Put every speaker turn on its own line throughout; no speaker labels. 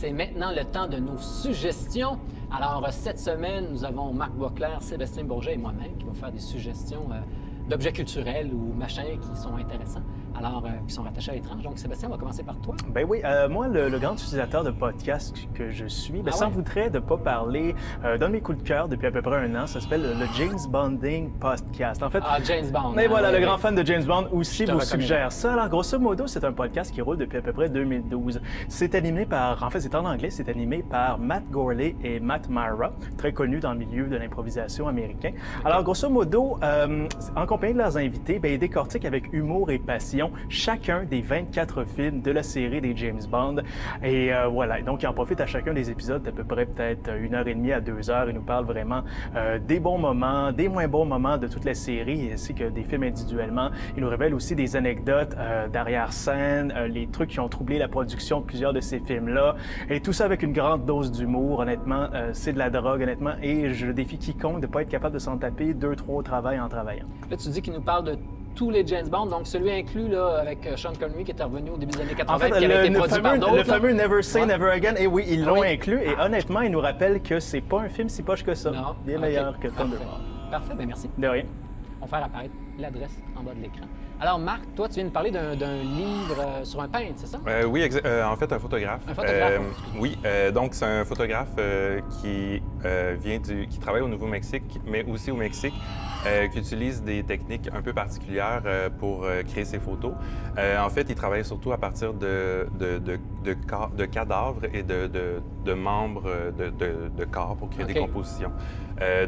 c'est maintenant le temps de nos suggestions. Alors, cette semaine, nous avons Marc Boisclair, Sébastien Bourget et moi-même qui vont faire des suggestions d'objets culturels ou machins qui sont intéressants, alors qui sont rattachés à l'étrange. Donc, Sébastien, on va commencer par toi.
Ben oui, moi, le grand utilisateur de podcast que je suis, ça voudrait de ne pas parler d'un de mes coups de cœur depuis à peu près 1 an. Ça s'appelle le James Bonding Podcast. En fait,
James Bond.
Mais voilà, le grand fan de James Bond aussi vous suggère ça. Alors, grosso modo, c'est un podcast qui roule depuis à peu près 2012. C'est animé c'est en anglais, c'est animé par Matt Gourley et Matt Mara, très connus dans le milieu de l'improvisation américain. Okay. Alors, grosso modo, en compagnie de leurs invités, ils décortiquent avec humour et passion chacun des 24 films de la série des James Bond. Et voilà, donc ils en profitent à chacun des épisodes d'à peu près peut-être 1h30 à 2h. Ils nous parlent vraiment des bons moments, des moins bons moments de toute la série, ainsi que des films individuellement. Ils nous révèlent aussi des anecdotes d'arrière-scène, les trucs qui ont troublé la production de plusieurs de ces films-là. Et tout ça avec une grande dose d'humour. Honnêtement, c'est de la drogue, honnêtement. Et je défie quiconque de ne pas être capable de s'en taper 2-3 au travail en travaillant.
Là, tu dis qu'il nous parle de tous les James Bond, donc celui inclus là, avec Sean Connery qui était revenu au début des années 80, en fait, qui avait été produit par d'autres.
Le fameux Never Say Never Again, et oui, ils l'ont inclus, et honnêtement, ils nous rappellent que c'est pas un film si poche que ça. Non. Bien meilleur que Thunderball.
Parfait, bien merci.
De rien.
On va faire apparaître l'adresse en bas de l'écran. Alors, Marc, toi, tu viens de parler d'un livre sur un peintre, c'est ça?
Oui, en fait, un photographe.
Un photographe?
Oui, donc c'est un photographe qui travaille au Nouveau-Mexique, mais aussi au Mexique, qui utilise des techniques un peu particulières pour créer ses photos. En fait, il travaille surtout à partir de cadavres et de membres de corps pour créer des compositions.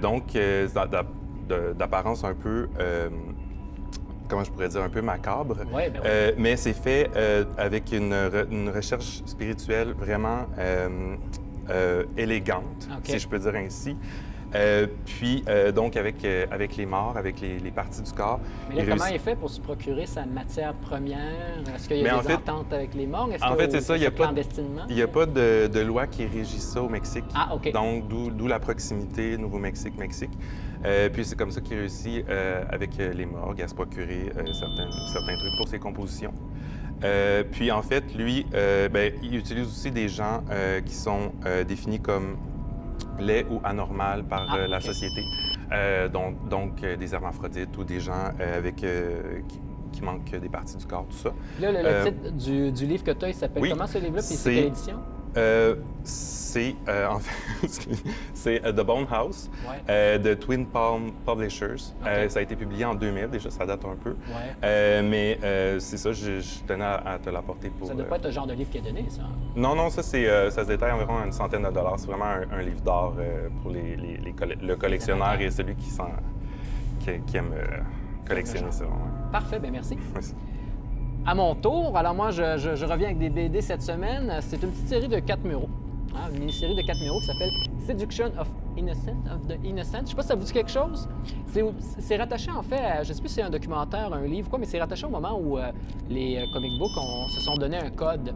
Donc, d'apparence un peu... comment je pourrais dire, un peu macabre.
Ouais,
mais c'est fait avec une recherche spirituelle vraiment élégante, si je peux dire ainsi. Puis, donc, avec les morts, avec les parties du corps.
Mais là, comment il fait pour se procurer sa matière première? Est-ce qu'il y a des ententes avec les morts?
En fait, c'est ça. Il n'y a pas de loi qui régit ça au Mexique.
Ah, OK.
Donc, d'où la proximité Nouveau-Mexique. Puis c'est comme ça qu'il réussit, avec les morgues, à se procurer certains trucs pour ses compositions. Puis en fait, lui, il utilise aussi des gens qui sont définis comme laids ou anormals par la société. Donc des hermaphrodites ou des gens qui manquent des parties du corps, tout ça.
Là, le titre du livre que tu as, il s'appelle comment ce livre-là? Puis c'est quelle édition?
C'est The Bone House de Twin Palm Publishers. Ça a été publié en 2000, déjà, ça date un peu. Mais c'est ça, je tenais à te l'apporter pour...
Ça ne doit pas être le genre de livre qui est donné, ça?
Non, ça se détaille environ une centaine de dollars. C'est vraiment un livre d'art pour le collectionneur et celui qui aime collectionner ça.
Parfait, bien merci.
Merci.
À mon tour, alors moi, je reviens avec des BD cette semaine. C'est une petite série de 4 numéros, une mini-série de 4 numéros qui s'appelle Seduction of the Innocent. Je ne sais pas si ça vous dit quelque chose. C'est rattaché, en fait, je ne sais plus si c'est un documentaire, un livre, quoi, mais c'est rattaché au moment où les comic books se sont donné un code.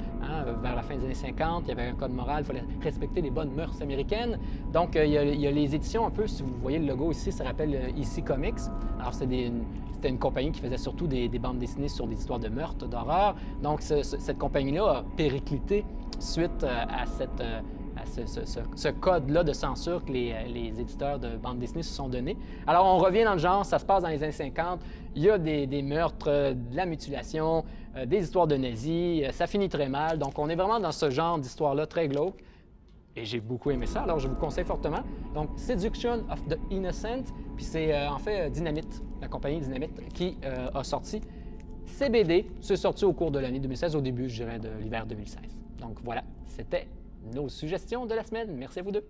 Vers la fin des années 50, il y avait un code moral, il fallait respecter les bonnes mœurs américaines. Donc, il y a les éditions un peu, si vous voyez le logo ici, ça rappelle EC Comics. Alors, c'était une compagnie qui faisait surtout des bandes dessinées sur des histoires de meurtres, d'horreur. Donc, cette compagnie-là a périclité suite à ce code-là de censure que les éditeurs de bandes dessinées se sont donnés. Alors, on revient dans le genre, ça se passe dans les années 50, il y a des meurtres, de la mutilation, des histoires de nazis, ça finit très mal. Donc, on est vraiment dans ce genre d'histoire-là très glauque. Et j'ai beaucoup aimé ça, alors je vous conseille fortement. Donc, Seduction of the Innocent, puis c'est en fait Dynamite, la compagnie Dynamite, qui a sorti CBD. C'est sorti au cours de l'année 2016, au début, je dirais, de l'hiver 2016. Donc voilà, c'était nos suggestions de la semaine. Merci à vous deux.